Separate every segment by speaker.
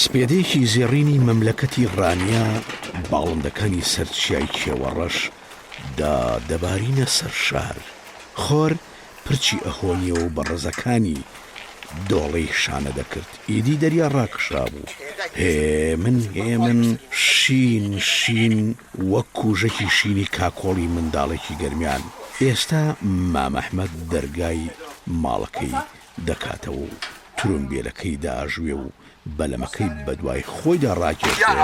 Speaker 1: سپێدەیەکی زێڕینی مەملەکەتی ڕانیا باڵندەکانی سەرچیای کێوەڕەش دەبارینە سەر شار. خۆر پرچی ئەهۆنیەوە و بەڕێزەکانی دۆڵەی شانە دەکرد. ئیدی دەریا ڕاکشا بوو. هێمن شین وەک کوژەکی شینی کاکۆڵی منداڵێکی گەرمیان. ئێستا مامەحمەد دەرگای ماڵەکەی دەکاتەوە و ترومبێلەکەی داژوێ و بەلەمەکەی بەدوای خۆیدا ڕاکێشێ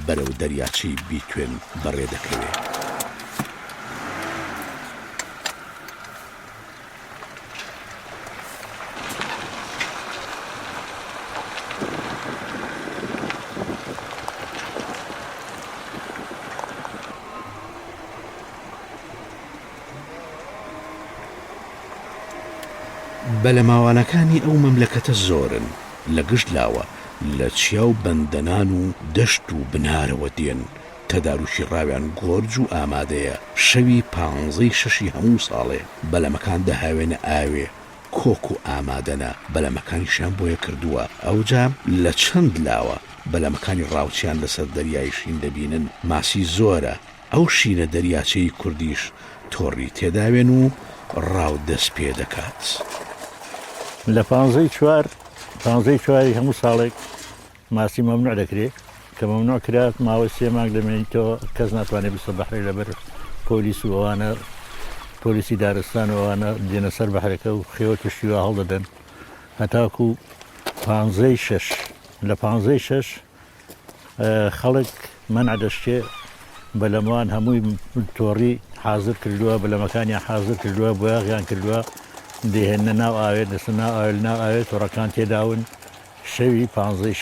Speaker 1: بەرەو دەریاچەی بیتوێن بەڕێ دەکەوێت. بەلەماوانەکانی ئەو مەملەکەتە زۆرن. لە گشت لاوە لە چیا و بەندەنان و دەشت و بنارەوە دێن. تەداروشی ڕاویان گۆرج و ئامادەیە. شەوی 15 هەموو ساڵێ بەلەمەکان دەهاوێنە ئاوێ کۆک و ئامادەنە. بەلەمەکانیشان بۆیە کردووە. ئەوجا لە چەند لاوە بەلەمەکانی ڕاوچیان لەسەر دەریای شین دەبینن. ماسی زۆرە. ئەو شینە دەریاچەی کوردیش تۆڕی تێداوێن و ڕاو دەست پێ دەکات.
Speaker 2: لە 15 چواری هەموو ساڵێک ماسی مەمنوع دەکرێت کە مەمنوع کرات ماوەی 3 مانگ دەمێنیتەوە کەس ناتوانێت بچێتە بەحرێ لەبەر پۆلیس و ئەوانە پۆلیسی دارستان و ئەوانە دێنە سەر بەحرەکە و خێوە توشتیوە هەڵدەدەن هەتاکو 15 لە 15 خەڵک مەنع دەشتێ بەلەمەوان هەمووی تۆڕی حازر کردووە بەلەمەکانیان حازر کردووە بۆیاغیان کردووە دێهێنە ناو ئاوێت دەستە ناو ئاوێت ناو ئاوێت تۆڕەکان تێداون شەوی 15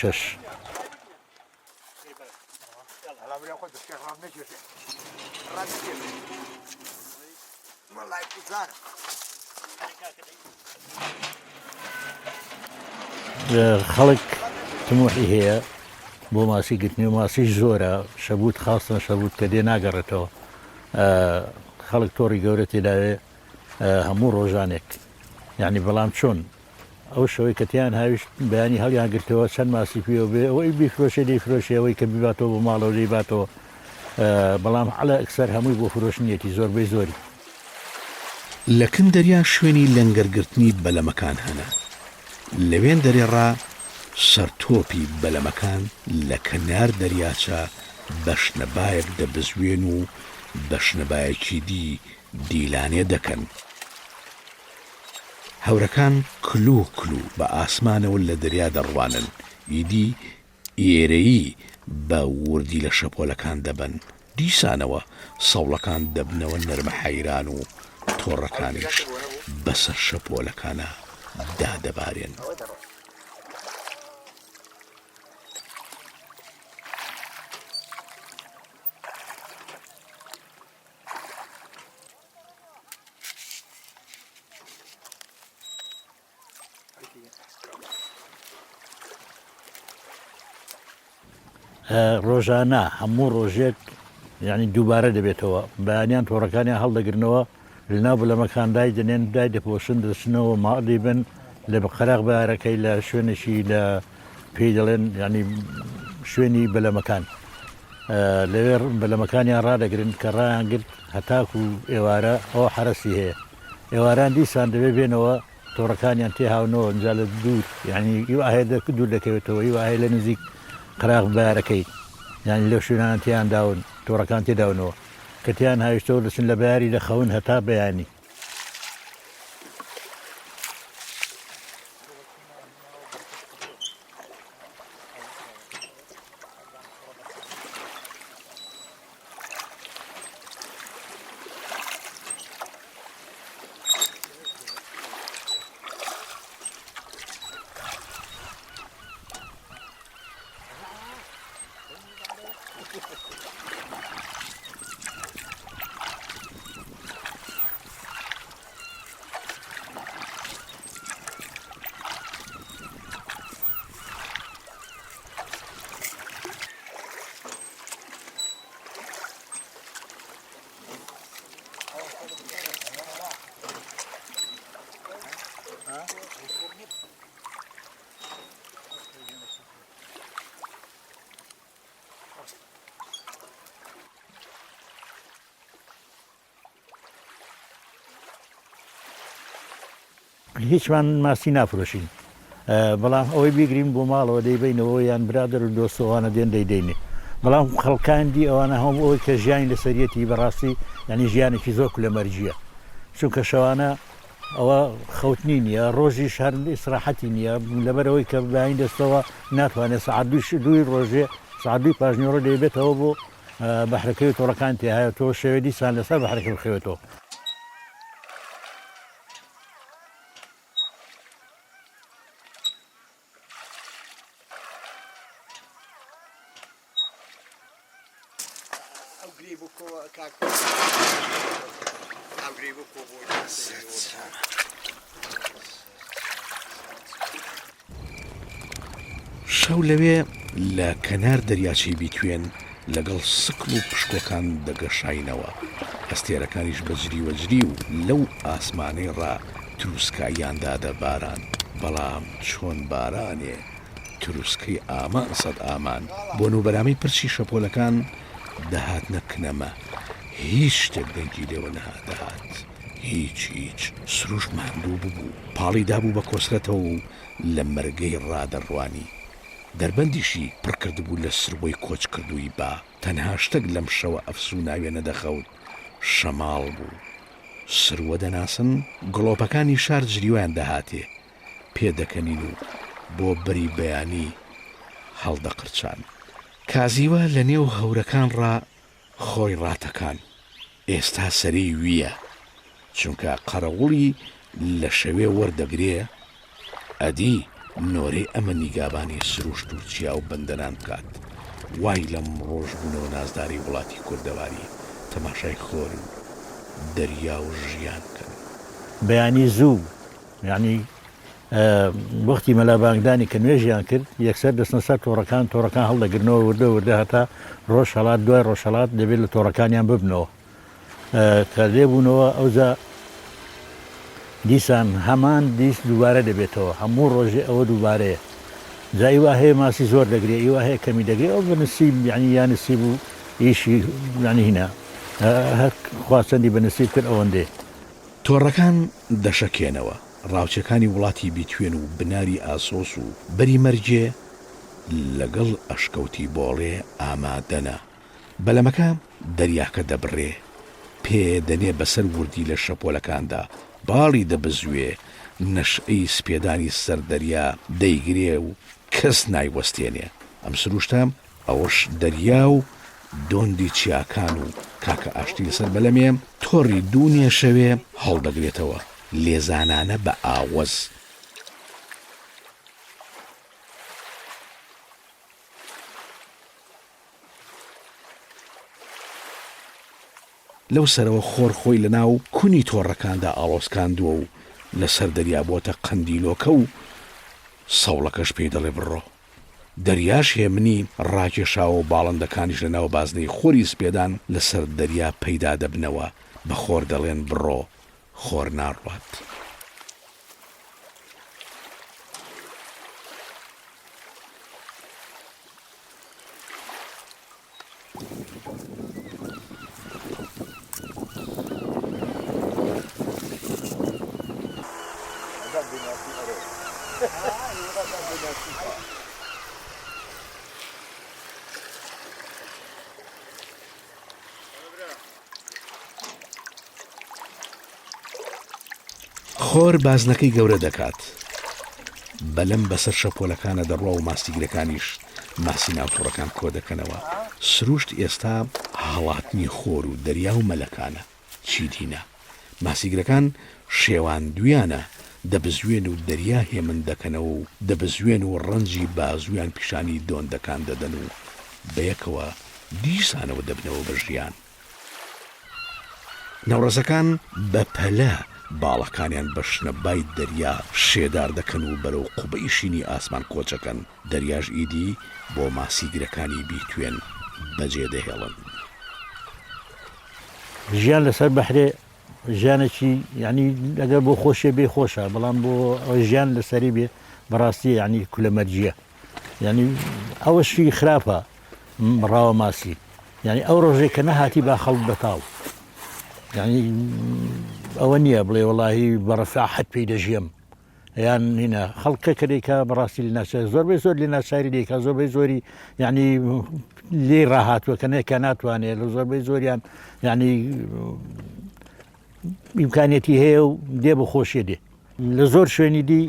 Speaker 2: خەڵک تموحی هەیە بۆ ماسی گرتنی و ماسیش زۆرە شەبوت خاستن شەبوت کە دێ ناگەڕێتەوە خەڵک تۆڕی گەورە تێداوێ هەموو ڕۆژانێک یعنی بەڵام چۆن ئەو شەوەی کەتیان هاویشت بەیانی هەڵیان گرتەوە چەند ماسی پێوە بێ ئەوەی بیفرۆشێ دەیفرۆشێ ئەوەی کە بیباتەوە بۆ ماڵەوە دەیباتەوە بەڵام حەڵە ئەکسەر هەمووی بۆ فرۆشنیەتی زۆربەی زۆری.
Speaker 1: لەکن دەریا شوێنی لەنگەرگرتنی بەلەمەکان هەنە. لەوێن دەرێڕا سەرتۆپی بەلەمەکان لە کەنار دەریاچە بەشنەبایەک دەبزوێن و بەشنەبایەکی دیلانێ دەکەن. هەورەکان کلو بە ئاسمانەوە لە دەریا دەڕوانن. ئیدی ئێرەیی بە وردی لە شەپۆلەکان دەبن. دیسانەوە سەوڵەکان دەبنەوە نەرمە حەیران و تۆڕەکانیش بەسەر شەپۆلەکانە دادەبارێن.
Speaker 2: ڕۆژانە هەموو ڕۆژێک یعنی دووبارە دەبێتەوە بەیانیان تۆڕەکانیان هەڵدەگرنەوە لەناو بەلەمەکان دای دەنێن دای دەپۆشن دەچنەوە ماڵی بن لە قەراغ بارەکەی لە شوێنێکی لە پێی دەڵێن ینی شوێنی بەلەمەکان لەوێ بەلەمەکانیان ڕادەگرن کە ڕایان گرت هەتاکو و ئێوارە ئەوە حرەسی هەیە ئێواران دیسان دەبێ بێنەوە تۆڕەکانیان تێ هاونەوە ئەنجا لە دوور یعنی هەیە دوور دەکەوێتەوە هەیە لە نزیک قەراغ بارەکەی یعنی لەو شوێنان تیان داون تۆڕەکان تێداونەوە کە تیان هاویشتەوە دەچن لە بەیاری دەخەون هەتا بەیانی. هیچمان ماسی نافرۆشین بەڵام ئەوەی بیگرین بۆ ماڵەوە دەیبینەوە یان برادر و دۆستەوانە دێن دەیدەینێ بەڵام خەڵکاندی ئەوانە هەم ئەوەی کە ژیانی لەسەرەتی بەڕاستی ینی ژیانێکی زۆر کولەمەرجیە چونکە شەوانە ئەوە خەوتنی نییە ڕۆژیش هەر ئیسراحەتی نییە لەبەرەوەی کە باین دەستەوە ناتوانێت سەعات دوی ڕۆژێ سەعات دوی پاژنیۆڕە دەیبێتەوە بۆ بەحرەکەی تۆڕەکان تێهایەتەوە شێوە دیسان لەسەر بەحرەکە بخەوێتەوە
Speaker 1: شەو لەوێ لە کەنار دەریاچەی بیتوێن لەگەڵ سکڵ و پشکۆکان دەگەشاینەوە ئەستێرەکانیش بەجری وەجری و لەو ئاسمانەی ڕا تروسکاییاندادە باران بەڵام چۆن بارانێ تروسکەی ئامان سەد ئامان بۆ نوبەرامی پرچی شەپۆلەکان دەهات نەکنەمە هیچ شتێک دەنگی لێوە نەهات هیچ سروش ماندوو ببوو پاڵی دابوو بە کۆسرەتەوە و لە مەرگەی ڕادەڕوانی دەربەندیشی پڕکرد بوو لە سروەی کۆچ کردووی با تەنها شتێک لەم شەوە ئەفسوو ناوێ نەدەخەوت شەماڵ بوو سروە دەناسن گڵۆپەکانی شار جریویان دەهاتێ پێدەکەنین و بۆ بەری بەیانی هەڵدەقرچان کازیوە لە نێو هەورەکان ڕا خۆی ڕاتەکان ئێستا سەری ویە چونکە قەرەوڵی لە شەوێ وەردەگرێ ئەدی نۆرەی ئەمە نیگابانی سروشت و چیا و بەندەنان بکات وای لەم ڕۆژ بوونەوە نازداری وڵاتی کوردەواری تەماشای خۆر و دەریا و ژیان بکەن
Speaker 2: بەیانی زوو یعنی وەختی مەلابانگدانی کە نوێژیان کرد یەکسەر دەستنە سەر تۆڕەکان هەڵدەگرنەوە وردە هەتا ڕۆژ هەڵات دوای ڕۆژهەڵات دەبێت لە تۆڕەکانیان ببنەوە کە لێبوونەوە ئەوجا دیسان هەمان دیست دووبارە دەبێتەوە هەموو ڕۆژێ ئەوە دووبارەیە جایی وا هەیە ماسی زۆر دەگرێت ئیوا هەیە کەمی دەگرێت ئەو بەنسیب یعنی یانسیب و ئیشی یعنی هینە هەر خواچەندی بەنسیب کرد ئەوەندێ
Speaker 1: تۆڕەکان دەشەکێنەوە ڕاوچەکانی وڵاتی بیتوێن و بناری ئاسۆس و بەری مەرجێ لەگەڵ ئەشکەوتی بۆڵێ ئامادەنە بەلەمەکە دەریاکە دەبڕێ پێ دەنێ بەسەر وردی لە شەپۆلەکاندا باڵی دەبزوێ نەشئەی سپێدانی سەردەریا دەیگرێ و کەس نایوەستێنێ ئەم سروشتە ئەوەش دەریا و دۆندی چیاکان و کاکە ئاشتی لەسەر بەلەمێ تۆڕی دوونێ شەوێ هەڵدەگرێتەوە لێزانانە بە ئاوەز لەو سەرەوە خۆر خۆی لە ناو کونی تۆڕەکاندا ئاڵۆسکاندووە و لەسەر دەریا بۆتە قەندیلۆکە و سەوڵەکەش پێی دەڵێ بڕۆ دەریاش هێمنی ڕاکێشاوە و باڵندەکانیش لە ناو بازنەی خۆری سپێدان لەسەر دەریا پەیدا دەبنەوە بە خۆر دەڵێن بڕۆ خۆر ناڕوات خۆر بازنەکەی گەورە دەکات بەلەم بەسەر شەپۆلەکانە دەڕوا و ماستیگرەکانیش ماسی ناوتۆڕەکان کۆ دەکەنەوە سروشت ئێستا هەڵاتنی خۆر و دەریا و مەلەکانە چی دینە ماسیگرەکان شێوان دویانە دەبزوێن و دەریا هێمن دەکەنەوە و دەبزوێن و ڕەنجی بازویان پیشانی دۆندەکان دەدەن و بەیەکەوە دیسانەوە دەبنەوە بە ژیان ناوڕەزەکان بە پەلە باڵەکانیان بە شنەبای دەریا شێدار دەکەن و بەرەو قوبەی شینی ئاسمان کۆچەکەن دەریاش ئیدی بۆ ماسیگرەکانی بیتوێن بەجێ دەهێڵن
Speaker 2: ژیان لەسەر بەحرێ ژیانێکی یعنی ئەگەر بۆ خۆشیە بێ خۆشە بەڵام بۆ ژیان لەسەری بێ بەڕاستی یعنی کولەمەرجیە یعنی ئەوەشی خراپە ڕاوە ماسی یعنی ئەو ڕۆژێک کە نەهاتی با خەڵک بەتاو یعنی ئەوە نییە بڵێ وەڵاهی بەڕەفاحەت پێی دەژیم یان هینە خەڵکە کەدەیکە بەڕاستی لە ناسای زۆربەی زۆر لە ناسایری دەیکە زۆربەی زۆری یعنی لێ ڕاهاتوە کە نەیەکە ناتوانێت لە زۆربەی زۆریان یعنی ئیمکانێتی هەیە و دێ بە خۆشیێ دێ لە زۆر شوێنی دی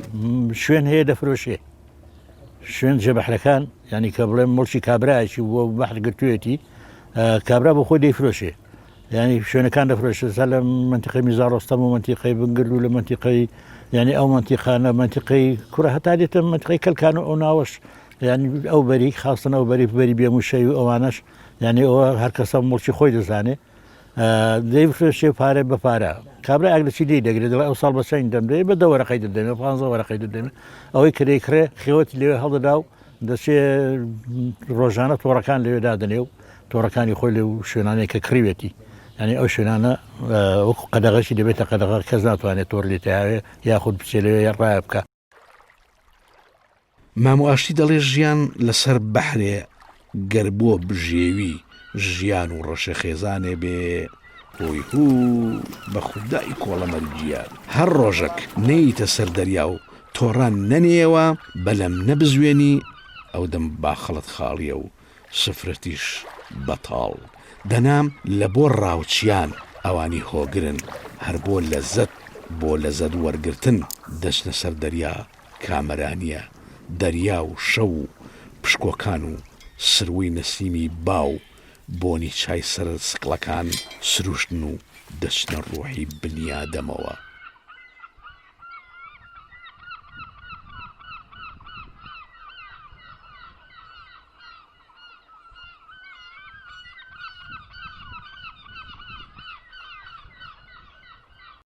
Speaker 2: شوێن هەیە دەفرۆشێ شوێن جێبەحرەکان ینی کە بڵێم مڵکی کابرایکی بۆ بەحر گرتوێتی کابرا بۆ خۆی دەیفرۆشێ ینی شوێنەکان دەفرۆشێ لە منتیقی میزاڕۆستەم و منتیقی بنگرد و لە منتیقی ینی ئەو منتیقانە منتیقی کوڕە هەتا دێتە منتیقی کەلکان و ئەو ناوەش ینی ئەو بەری خاستن ئەو بەری بێموشەی و ئەوانش ینی ئەوە هەر کەسە مڵکی خۆی دەزانێ دەیفرۆشێ پارێ بە پارە کابرا ئاگلسی دی دەگرێت ئەو ساڵ بە چین دەمرێ بە 10 وەرەقەی دەدەمێت 15 وەرەقەی دەدەمێت ئەوەی کە دەیکرێ خێوەتی لێوێ هەڵدەدا و دەچێ ڕۆژانە تۆڕەکان لەوێدا دەنێ و تۆڕەکانی خۆی لە شوێنانەیە کە کڕیوێتی ینی ئەو شوێنانە وەکو قەدەغەشی دەبێتە قەدەغە کەس ناتوانێت تۆڕ لێ تاوێ یاخود بچێ لەوێ ڕایە بکە.
Speaker 1: مامۆ ئاشتی دەڵێ ژیان لەسەر بەحرێ گەر بۆ بژێوی ژیان و ڕەشە خێزانێ بێ هۆی هوو بە خودای کۆڵەمەرجیە هەر ڕۆژێک نەیتە سەر دەریا و تۆڕان نەنێەوە بەلەم نەبزوێنی ئەو دەم باخەڵت خاڵیە و سفرەتیش بەتاڵ دەنام لە بۆ ڕاوچیان ئەوانی هۆگرن هەر بۆ لەزەت وەرگرتن دەچنە سەر دەریا کامەرانیە دەریا و شەو و پشکۆکان و سروی نەسیمی باو بۆنی چای سەر سقلەکان سروشتن و دەچنە ڕۆحی بنیادەمەوە